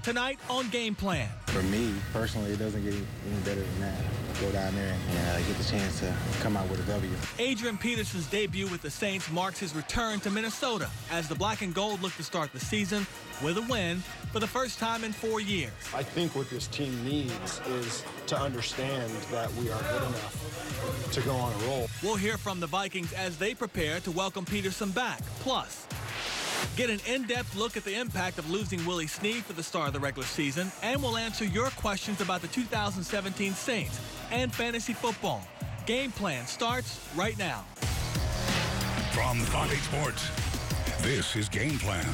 tonight on Game Plan. For me, personally, it doesn't get any better than that. Go down there and get the chance to come out with a W. Adrian Peterson's debut with the Saints marks his return to Minnesota as the Black and Gold look to start the season with a win for the first time in 4 years. I think what this team needs is to understand that we are good enough to go on a roll. We'll hear from the Vikings as they prepare to welcome Peterson back. Plus, get an in-depth look at the impact of losing Willie Snead for the start of the regular season, and we'll answer your questions about the 2017 Saints and fantasy football. Game Plan starts right now. From Fox 8 Sports, this is Game Plan.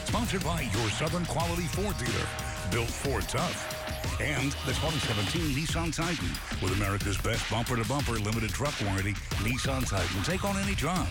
Sponsored by your Southern Quality Ford dealer, built Ford tough. And the 2017 Nissan Titan with America's best bumper-to-bumper limited truck warranty, Nissan Titan. Take on any job.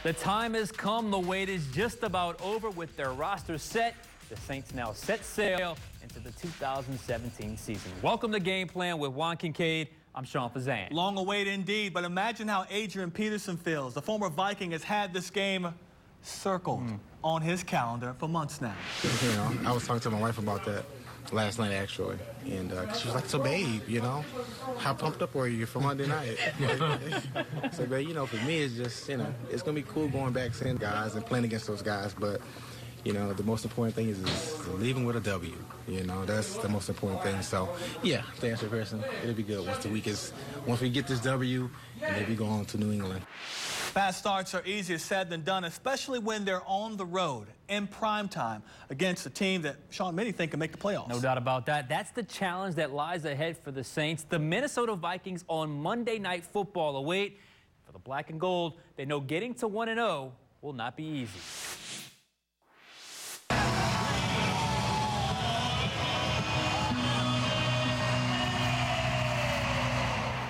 The time has come. The wait is just about over. With their roster set, the Saints now set sail into the 2017 season. Welcome to Game Plan with Juan Kincaid. I'm Sean Fazan. Long awaited indeed, but imagine how Adrian Peterson feels. The former Viking has had this game circled on his calendar for months now. You know, I was talking to my wife about that last night, actually, and she was like, so, babe, you know, how pumped up were you for Monday night? So, babe, you know, for me, it's just, you know, it's going to be cool going back, seeing guys and playing against those guys, but, you know, the most important thing is leaving with a W. You know, that's the most important thing. So, yeah, to answer your question, it'll be good once we get this W, and then we go on to New England. Fast starts are easier said than done, especially when they're on the road in prime time against a team that Sean, many think can make the playoffs. No doubt about that. That's the challenge that lies ahead for the Saints. The Minnesota Vikings on Monday Night Football await. For the Black and Gold, they know getting to 1-0 will not be easy.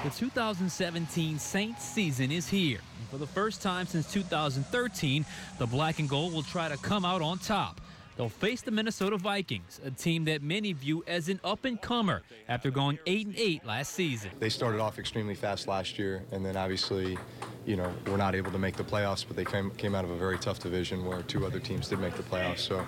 The 2017 Saints season is here. And for the first time since 2013, the Black and Gold will try to come out on top. They'll face the Minnesota Vikings, a team that many view as an up-and-comer after going 8-8 last season. They started off extremely fast last year, and then obviously, you know, we're not able to make the playoffs, but they came out of a very tough division where two other teams did make the playoffs. So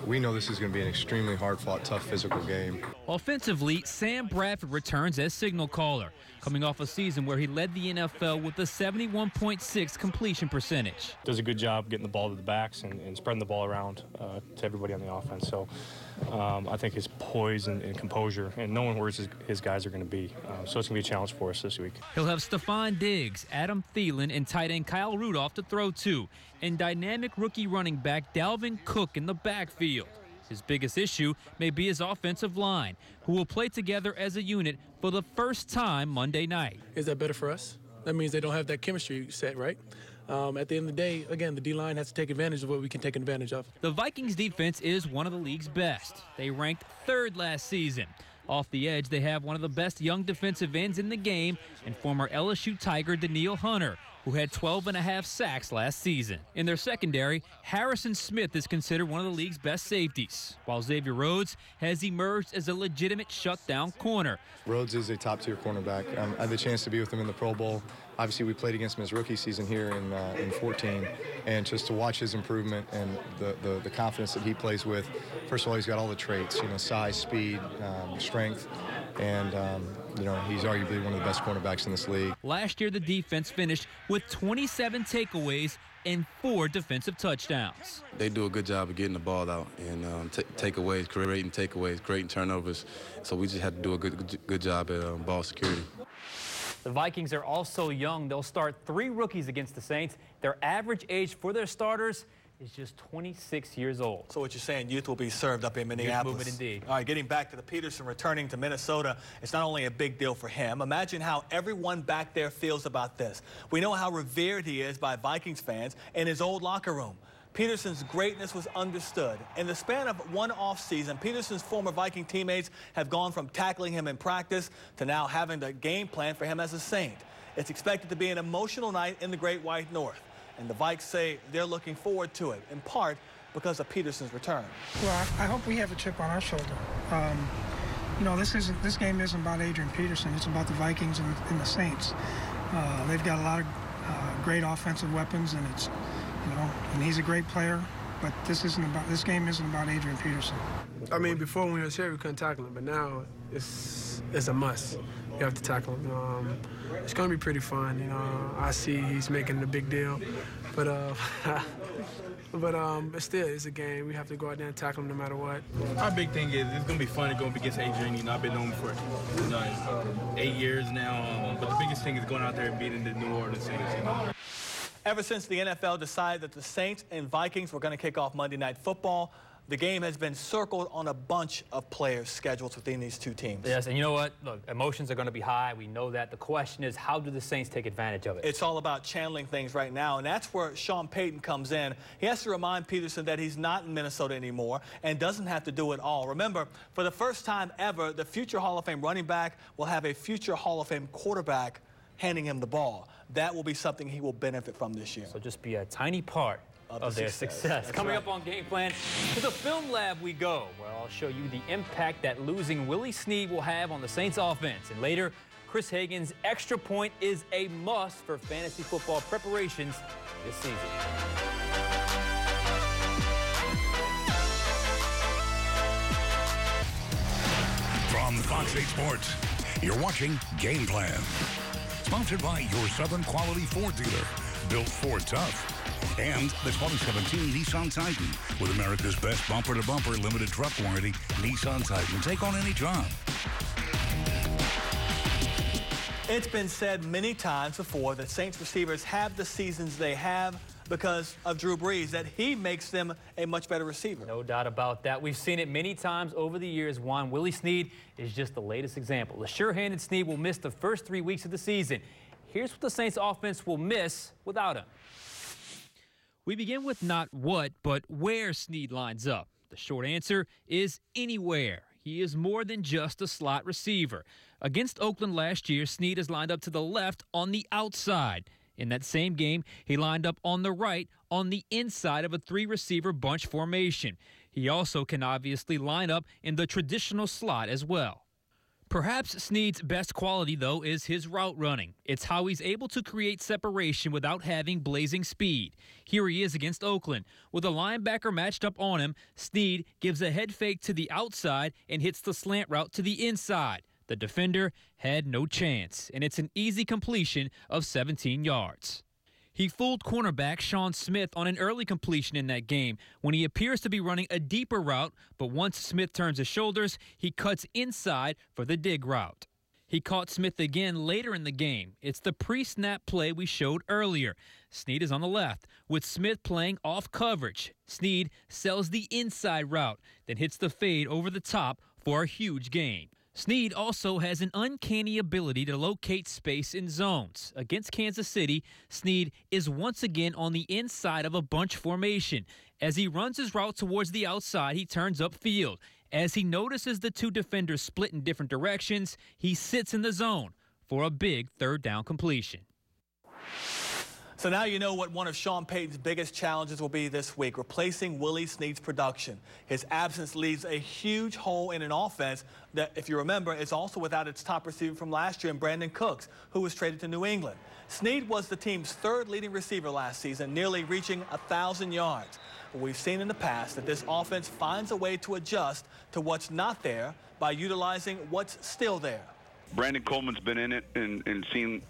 we know this is going to be an extremely hard-fought, tough physical game. Offensively, Sam Bradford returns as signal caller, coming off a season where he led the NFL with a 71.6 completion percentage. Does a good job getting the ball to the backs and spreading the ball around to everybody on the offense. So I think his poise and composure and knowing where his guys are going to be. So it's going to be a challenge for us this week. He'll have Stephon Diggs, Adam Thielen, and tight end Kyle Rudolph to throw to, and dynamic rookie running back Dalvin Cook in the backfield. His biggest issue may be his offensive line, who will play together as a unit for the first time Monday night. Is that better for us? That means they don't have that chemistry set, right? At the end of the day, again, the D-line has to take advantage of what we can take advantage of. The Vikings' defense is one of the league's best. They ranked 3rd last season. Off the edge, they have one of the best young defensive ends in the game and former LSU Tiger Danielle Hunter, who had 12.5 sacks last season. In their secondary, Harrison Smith is considered one of the league's best safeties, while Xavier Rhodes has emerged as a legitimate shutdown corner. Rhodes is a top-tier cornerback. I had the chance to be with him in the Pro Bowl. Obviously, we played against him his rookie season here in 14, and just to watch his improvement and the confidence that he plays with. First of all, he's got all the traits, you know, size, speed, strength, and you know, he's arguably one of the best cornerbacks in this league. Last year, the defense finished with 27 takeaways and 4 defensive touchdowns. They do a good job of getting the ball out and takeaways, creating takeaways, creating turnovers. So we just have to do a good job at ball security. The Vikings are also young. They'll start 3 rookies against the Saints. Their average age for their starters is just 26 years old. So what you're saying, youth will be served up in Minneapolis. Youth movement indeed. All right, getting back to the Peterson returning to Minnesota, it's not only a big deal for him. Imagine how everyone back there feels about this. We know how revered he is by Vikings fans in his old locker room. Peterson's greatness was understood. In the span of one offseason, Peterson's former Viking teammates have gone from tackling him in practice to now having the game plan for him as a Saint. It's expected to be an emotional night in the Great White North, and the Vikes say they're looking forward to it, in part because of Peterson's return. Well, I hope we have a chip on our shoulder. You know, this game isn't about Adrian Peterson. It's about the Vikings and the Saints. They've got a lot of great offensive weapons, and it's and he's a great player. But this game isn't about Adrian Peterson. I mean, before when he was here, we couldn't tackle him, but now it's a must. You have to tackle him. It's going to be pretty fun. I see he's making it a big deal, but still, it's a game. We have to go out there and tackle him no matter what. Our big thing is it's going to be fun going up against Adrian. I've been known for 8 years now, but the biggest thing is going out there and beating the New Orleans Saints. Ever since the NFL decided that the Saints and Vikings were going to kick off Monday Night Football, the game has been circled on a bunch of players' schedules within these two teams. Yes, and you know what? Look, emotions are going to be high. We know that. The question is, how do the Saints take advantage of it? It's all about channeling things right now, and that's where Sean Payton comes in. He has to remind Peterson that he's not in Minnesota anymore and doesn't have to do it all. Remember, for the first time ever, the future Hall of Fame running back will have a future Hall of Fame quarterback handing him the ball. That will be something he will benefit from this year. So just be a tiny part of their success. Coming up on Game Plan, to the film lab we go, where I'll show you the impact that losing Willie Snead will have on the Saints offense. And later, Chris Hagan's extra point is a must for fantasy football preparations this season. From Fox 8 Sports, you're watching Game Plan. Sponsored by your Southern Quality Ford dealer, built Ford tough. And the 2017 Nissan Titan, with America's best bumper-to-bumper limited truck warranty, Nissan Titan. Take on any job. It's been said many times before that Saints receivers have the seasons they have because of Drew Brees, that he makes them a much better receiver. No doubt about that. We've seen it many times over the years. Willie Snead is just the latest example. The sure-handed Snead will miss the first 3 weeks of the season. Here's what the Saints offense will miss without him. We begin with not what, but where Snead lines up. The short answer is anywhere. He is more than just a slot receiver. Against Oakland last year, Snead is lined up to the left on the outside. In that same game, he lined up on the right on the inside of a three-receiver bunch formation. He also can obviously line up in the traditional slot as well. Perhaps Snead's best quality, though, is his route running. It's how he's able to create separation without having blazing speed. Here he is against Oakland. With a linebacker matched up on him, Snead gives a head fake to the outside and hits the slant route to the inside. The defender had no chance, and it's an easy completion of 17 yards. He fooled cornerback Sean Smith on an early completion in that game when he appears to be running a deeper route, but once Smith turns his shoulders, he cuts inside for the dig route. He caught Smith again later in the game. It's the pre-snap play we showed earlier. Snead is on the left, with Smith playing off coverage. Snead sells the inside route, then hits the fade over the top for a huge gain. Snead also has an uncanny ability to locate space in zones. Against Kansas City, Snead is once again on the inside of a bunch formation. As he runs his route towards the outside, he turns upfield. As he notices the two defenders split in different directions, he sits in the zone for a big third down completion. So now you know what one of Sean Payton's biggest challenges will be this week, replacing Willie Snead's production. His absence leaves a huge hole in an offense that, if you remember, is also without its top receiver from last year in Brandon Cooks, who was traded to New England. Snead was the team's third leading receiver last season, nearly reaching 1,000 yards. But we've seen in the past that this offense finds a way to adjust to what's not there by utilizing what's still there. Brandon Coleman's been in it and seen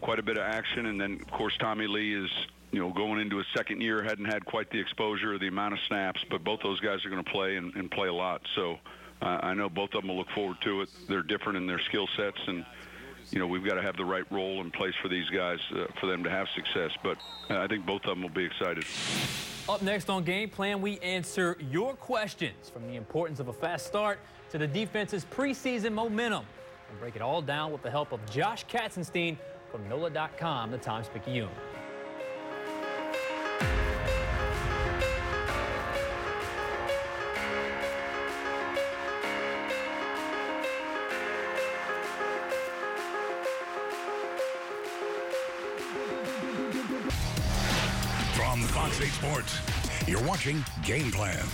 quite a bit of action, and then of course Tommy Lee is going into his second year, hadn't had quite the exposure or the amount of snaps, but both those guys are going to play and play a lot. So I know both of them will look forward to it. They're different in their skill sets, and we've got to have the right role in place for these guys for them to have success. But I think both of them will be excited. Up next on Game Plan, we answer your questions, from the importance of a fast start to the defense's preseason momentum. We'll break it all down with the help of Josh Katzenstein from NOLA.com, the Times-Picayune. From Fox 8 Sports, you're watching Game Plan.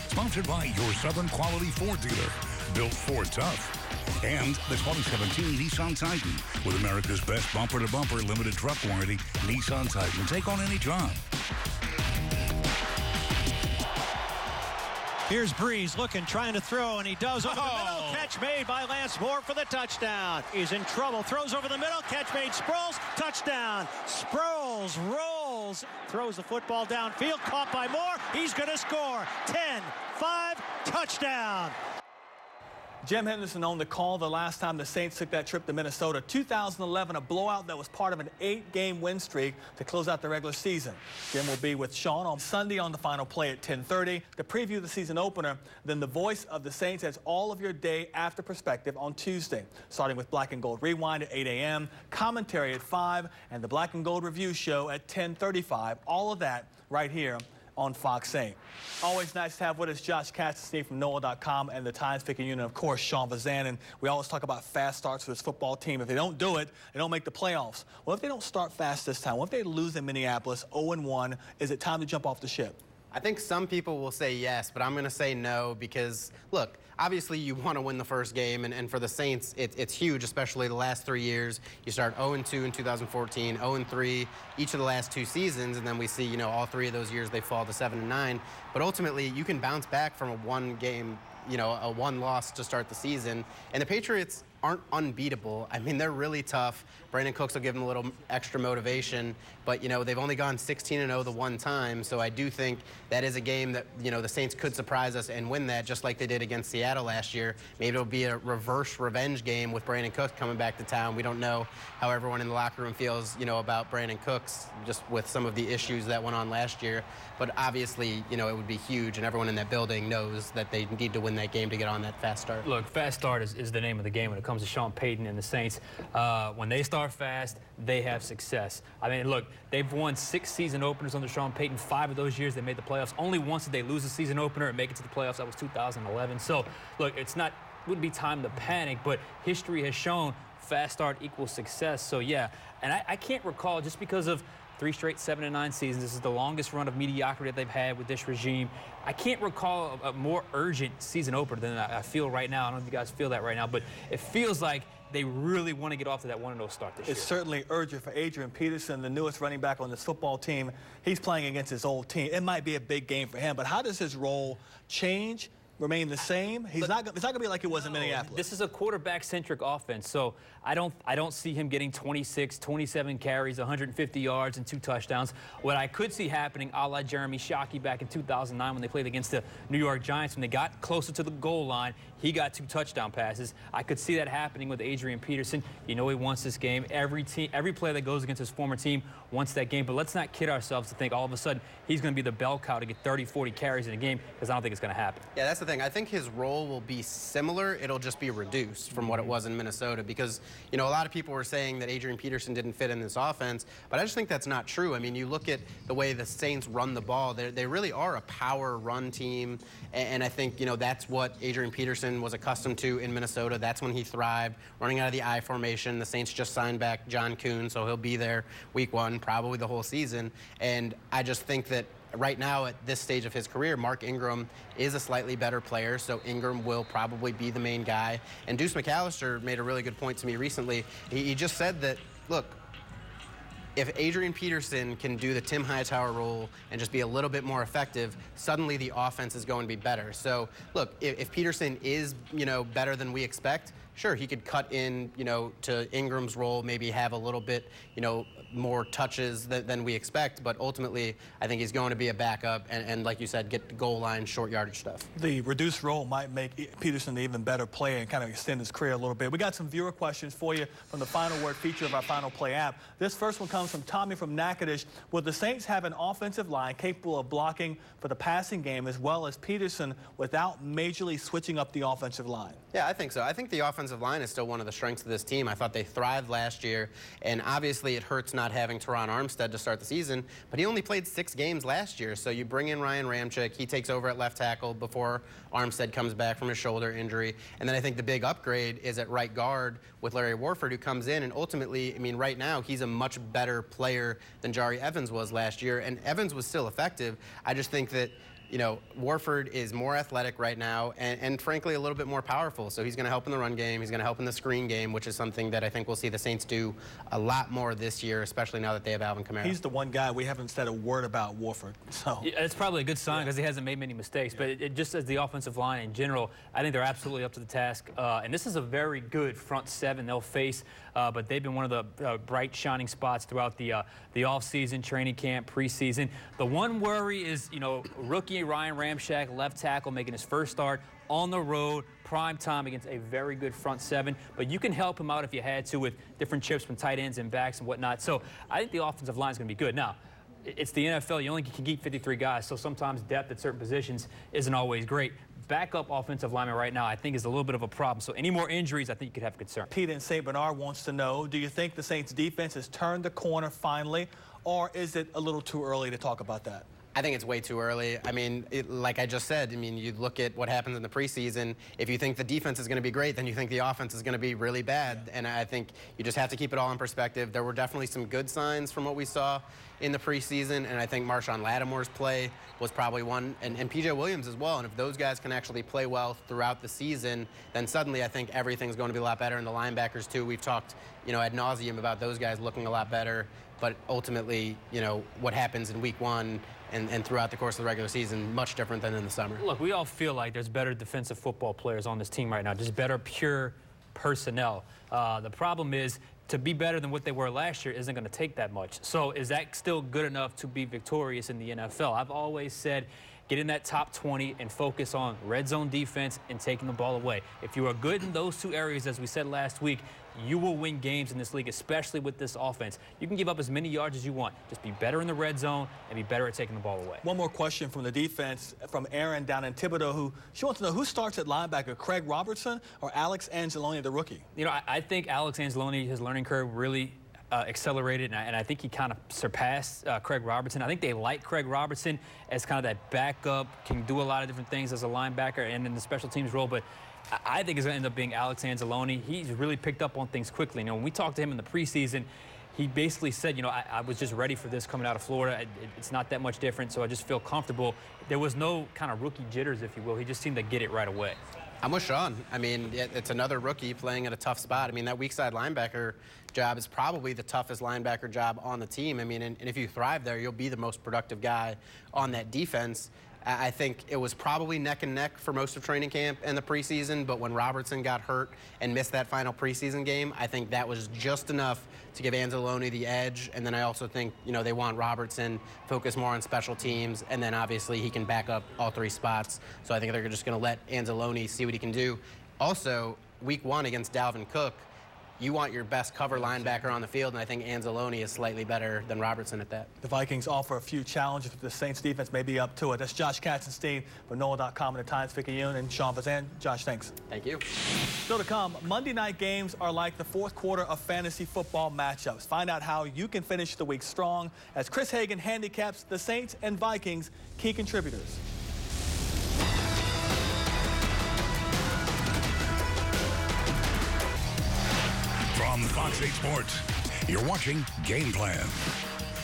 Sponsored by your Southern Quality Ford dealer, built Ford tough. And the 2017 Nissan Titan, with America's best bumper-to-bumper limited truck warranty, Nissan Titan. Take on any job. Here's Breeze looking, trying to throw, and he does over the middle. Catch made by Lance Moore for the touchdown. He's in trouble. Throws over the middle. Catch made. Sproles. Touchdown. Sproles rolls. Throws the football downfield. Caught by Moore. He's going to score. 10-5. Touchdown. Jim Henderson on the call the last time the Saints took that trip to Minnesota. 2011, a blowout that was part of an 8-game win streak to close out the regular season. Jim will be with Sean on Sunday on the final play at 10:30 to preview the season opener. Then the voice of the Saints has all of your day after perspective on Tuesday, starting with Black and Gold Rewind at 8 a.m., commentary at 5, and the Black and Gold Review Show at 10:35. All of that right here on Fox 8. Always nice to have with us Josh Cassidy from NOAA.com and the Times Picking Unit, of course, Sean Vazan. And we always talk about fast starts for this football team. If they don't do it, they don't make the playoffs. Well, if they don't start fast this time, what if they lose in Minneapolis 0-1? Is it time to jump off the ship? I think some people will say yes, but I'm going to say no because, look, obviously you want to win the first game, and for the Saints, it's huge, especially the last 3 years. You start 0-2 in 2014, 0-3 each of the last 2 seasons, and then we see, you know, all 3 of those years they fall to 7-9. But ultimately, you can bounce back from a one-game, you know, a one loss to start the season. And the Patriots aren't unbeatable. I mean, they're really tough. Brandon Cooks will give them a little extra motivation, but, you know, they've only gone 16-0 the one time, so I do think that is a game that, you know, the Saints could surprise us and win that just like they did against Seattle last year. Maybe it'll be a reverse revenge game with Brandon Cooks coming back to town. We don't know how everyone in the locker room feels, you know, about Brandon Cooks just with some of the issues that went on last year, but obviously, you know, it would be huge, and everyone in that building knows that they need to win that game to get on that fast start. Look, fast start is the name of the game when it comes to Sean Payton and the Saints. When they start fast, they have success. I mean, look, they've won 6 season openers under Sean Payton. 5 of those years they made the playoffs. Only once did they lose a season opener and make it to the playoffs. That was 2011. So, look, wouldn't be time to panic, but history has shown fast start equals success. So, yeah, and I can't recall, just because of 3 straight 7-9 seasons. This is the longest run of mediocrity that they've had with this regime. I can't recall a more urgent season opener than I feel right now. I don't know if you guys feel that right now, but it feels like they really want to get off to that 1-0 start this year. It's certainly urgent for Adrian Peterson, the newest running back on this football team. He's playing against his old team. It might be a big game for him, but how does his role change? Remain the same? It's not going to be like it was in Minneapolis. This is a quarterback-centric offense, so I don't see him getting 26, 27 carries, 150 yards, and 2 touchdowns. What I could see happening, a la Jeremy Shockey back in 2009 when they played against the New York Giants, when they got closer to the goal line, he got 2 touchdown passes. I could see that happening with Adrian Peterson. You know he wants this game. Every player that goes against his former team wants that game, but let's not kid ourselves to think all of a sudden he's going to be the bell cow to get 30, 40 carries in a game, because I don't think it's going to happen. Yeah, that's the thing. I think his role will be similar. It'll just be reduced from what it was in Minnesota, because, you know, a lot of people were saying that Adrian Peterson didn't fit in this offense, but I just think that's not true. I mean, you look at the way the Saints run the ball, they really are a power run team, and I think, you know, that's what Adrian Peterson was accustomed to in Minnesota. That's when he thrived, running out of the I formation. The Saints just signed back John Kuhn, so he'll be there week 1, probably the whole season, and I just think that right now, at this stage of his career, Mark Ingram is a slightly better player, so Ingram will probably be the main guy. And Deuce McAllister made a really good point to me recently. He just said that, look, if Adrian Peterson can do the Tim Hightower role and just be a little bit more effective, suddenly the offense is going to be better. So, look, if Peterson is, you know, better than we expect, sure, he could cut in, you know, to Ingram's role, maybe have a little bit, you know, more touches than we expect, but ultimately I think he's going to be a backup and like you said, get the goal line, short yardage stuff. The reduced role might make Peterson an even better player and kind of extend his career a little bit. We got some viewer questions for you from the Final Word feature of our Final Play app. This first one comes from Tommy from Natchitoches. Will the Saints have an offensive line capable of blocking for the passing game as well as Peterson without majorly switching up the offensive line? Yeah, I think so. I think the offensive line is still one of the strengths of this team. I thought they thrived last year, and obviously it hurts not having Teron Armstead to start the season, but he only played 6 games last year, so you bring in Ryan Ramczyk, he takes over at left tackle before Armstead comes back from his shoulder injury, and then I think the big upgrade is at right guard with Larry Warford, who comes in, and ultimately, I mean, right now, he's a much better player than Jari Evans was last year, and Evans was still effective. I just think that you know, Warford is more athletic right now and frankly a little bit more powerful. So he's going to help in the run game. He's going to help in the screen game, which is something that I think we'll see the Saints do a lot more this year, especially now that they have Alvin Kamara. He's the one guy we haven't said a word about, Warford. So yeah, it's probably a good sign because he hasn't made many mistakes. But just as the offensive line in general, I think they're absolutely up to the task. And this is a very good front seven they'll face. But they've been one of the bright, shining spots throughout the offseason, training camp, preseason. The one worry is, you know, rookie Ryan Ramczyk, left tackle, making his first start on the road, prime time against a very good front seven. But you can help him out if you had to with different chips from tight ends and backs and whatnot. So I think the offensive line is going to be good. Now, it's the NFL. You only can keep 53 guys, so sometimes depth at certain positions isn't always great. Backup offensive lineman right now, I think, is a little bit of a problem. So any more injuries, I think you could have concern. Pete in St. Bernard wants to know, do you think the Saints defense has turned the corner finally, or is it a little too early to talk about that? I think it's way too early. I mean, like I just said, I mean, you look at what happens in the preseason. If you think the defense is going to be great, then you think the offense is going to be really bad. And I think you just have to keep it all in perspective. There were definitely some good signs from what we saw in the preseason, and I think Marshawn Lattimore's play was probably one, and P.J. Williams as well. And if those guys can actually play well throughout the season, then suddenly I think everything's going to be a lot better. And the linebackers, too. We've talked, you know, ad nauseum about those guys looking a lot better. But ultimately, you know, what happens in week one and throughout the course of the regular season, much different than in the summer. Look, we all feel like there's better defensive football players on this team right now, just better pure personnel. The problem is, to be better than what they were last year isn't going to take that much. So is that still good enough to be victorious in the NFL? I've always said get in that top 20 and focus on red zone defense and taking the ball away. If you are good in those two areas, as we said last week, you will win games in this league, especially with this offense. You can give up as many yards as you want. Just be better in the red zone and be better at taking the ball away. One more question from the defense, from Aaron down in Thibodaux, who she wants to know who starts at linebacker, Craig Robertson or Alex Anzalone, the rookie? You know, I think Alex Anzalone, his learning curve really accelerated, and I think he kind of surpassed Craig Robertson. I think they like Craig Robertson as kind of that backup, can do a lot of different things as a linebacker and in the special teams role, but I think it's going to end up being Alex Anzalone. He's really picked up on things quickly. You know, when we talked to him in the preseason, he basically said, you know, I was just ready for this coming out of Florida. It's not that much different, so I just feel comfortable. There was no kind of rookie jitters, if you will. He just seemed to get it right away. I'm with Sean. I mean, it's another rookie playing at a tough spot. I mean, that weak side linebacker job is probably the toughest linebacker job on the team. I mean, and if you thrive there, you'll be the most productive guy on that defense. I think it was probably neck and neck for most of training camp and the preseason, but when Robertson got hurt and missed that final preseason game, I think that was just enough to give Anzalone the edge. And then I also think, you know, they want Robertson focus more on special teams, and then obviously he can back up all three spots. So I think they're just going to let Anzalone see what he can do. Also, week one against Dalvin Cook, you want your best cover linebacker on the field, and I think Anzalone is slightly better than Robertson at that. The Vikings offer a few challenges, but the Saints defense may be up to it. That's Josh Katzenstein for NOLA.com and the Times-Picayune, and Sean Vazan. Josh, thanks. Thank you. Still to come, Monday night games are like the fourth quarter of fantasy football matchups. Find out how you can finish the week strong as Chris Hagan handicaps the Saints and Vikings key contributors. From Fox 8 Sports, you're watching Game Plan.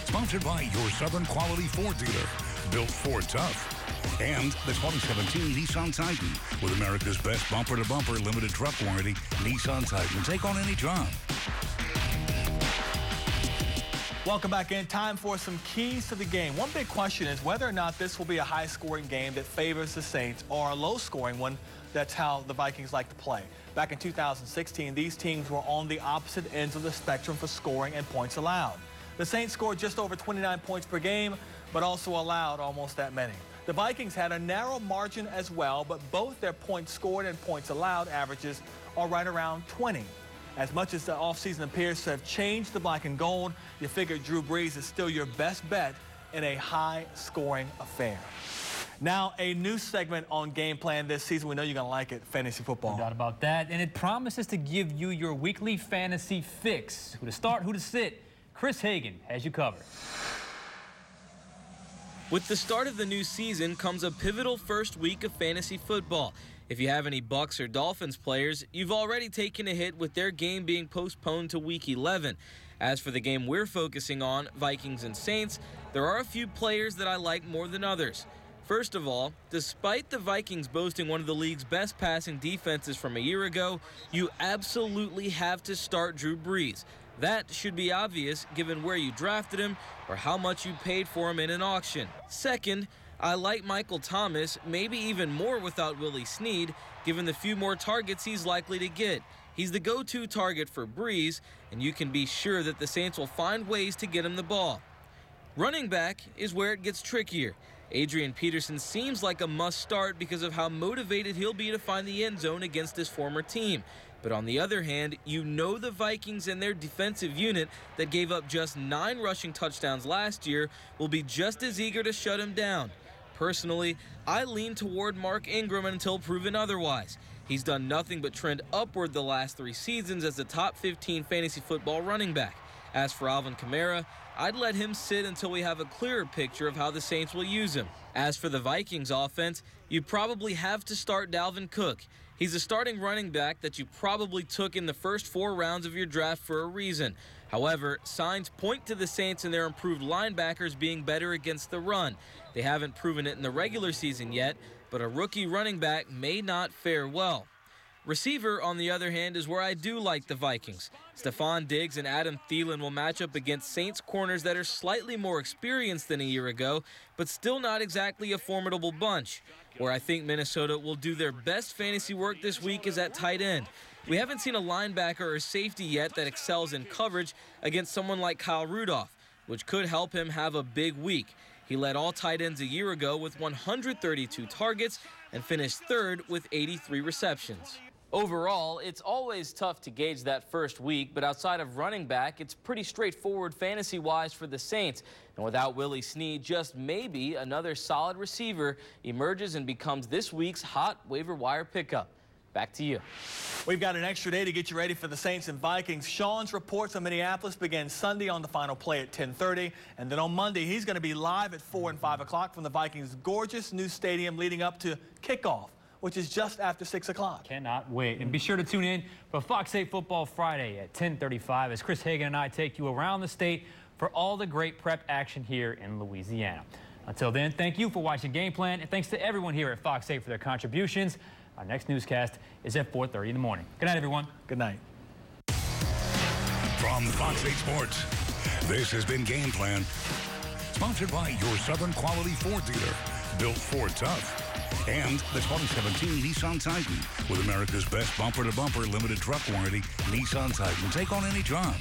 Sponsored by your Southern Quality Ford dealer, built Ford tough. And the 2017 Nissan Titan with America's best bumper-to-bumper limited truck warranty, Nissan Titan. Take on any job. Welcome back in. Time for some keys to the game. One big question is whether or not this will be a high-scoring game that favors the Saints or a low-scoring one. That's how the Vikings like to play. Back in 2016, these teams were on the opposite ends of the spectrum for scoring and points allowed. The Saints scored just over 29 points per game, but also allowed almost that many. The Vikings had a narrow margin as well, but both their points scored and points allowed averages are right around 20. As much as the offseason appears to have changed the black and gold, you figure Drew Brees is still your best bet in a high-scoring affair. Now, a new segment on Game Plan this season. We know you're going to like it, fantasy football. No doubt about that. And it promises to give you your weekly fantasy fix. Who to start, who to sit. Chris Hagan has you covered. With the start of the new season comes a pivotal first week of fantasy football. If you have any Bucs or Dolphins players, you've already taken a hit with their game being postponed to Week 11. As for the game we're focusing on, Vikings and Saints, there are a few players that I like more than others. First of all, despite the Vikings boasting one of the league's best passing defenses from a year ago, you absolutely have to start Drew Brees. That should be obvious given where you drafted him or how much you paid for him in an auction. Second, I like Michael Thomas, maybe even more without Willie Snead, given the few more targets he's likely to get. He's the go-to target for Brees, and you can be sure that the Saints will find ways to get him the ball. Running back is where it gets trickier. Adrian Peterson seems like a must-start because of how motivated he'll be to find the end zone against his former team. But on the other hand, you know the Vikings and their defensive unit that gave up just 9 rushing touchdowns last year will be just as eager to shut him down. Personally, I lean toward Mark Ingram until proven otherwise. He's done nothing but trend upward the last 3 seasons as a top 15 fantasy football running back. As for Alvin Kamara, I'd let him sit until we have a clearer picture of how the Saints will use him. As for the Vikings offense, you probably have to start Dalvin Cook. He's a starting running back that you probably took in the first 4 rounds of your draft for a reason. However, signs point to the Saints and their improved linebackers being better against the run. They haven't proven it in the regular season yet, but a rookie running back may not fare well. Receiver, on the other hand, is where I do like the Vikings. Stephon Diggs and Adam Thielen will match up against Saints corners that are slightly more experienced than a year ago, but still not exactly a formidable bunch. Where I think Minnesota will do their best fantasy work this week is at tight end. We haven't seen a linebacker or safety yet that excels in coverage against someone like Kyle Rudolph, which could help him have a big week. He led all tight ends a year ago with 132 targets and finished 3rd with 83 receptions. Overall, it's always tough to gauge that first week, but outside of running back, it's pretty straightforward fantasy-wise for the Saints. And without Willie Snead, just maybe another solid receiver emerges and becomes this week's hot waiver wire pickup. Back to you. We've got an extra day to get you ready for the Saints and Vikings. Sean's reports on Minneapolis begin Sunday on the final play at 10:30. And then on Monday, he's going to be live at 4 and 5 o'clock from the Vikings' gorgeous new stadium leading up to kickoff, which is just after 6 o'clock. Cannot wait. And be sure to tune in for Fox 8 Football Friday at 10:35 as Chris Hagan and I take you around the state for all the great prep action here in Louisiana. Until then, thank you for watching Game Plan, and thanks to everyone here at Fox 8 for their contributions. Our next newscast is at 4:30 in the morning. Good night, everyone. Good night. From Fox 8 Sports, this has been Game Plan, sponsored by your Southern Quality Ford dealer, built Ford tough, and the 2017 Nissan Titan with America's best bumper-to-bumper limited truck warranty. Nissan Titan, take on any job.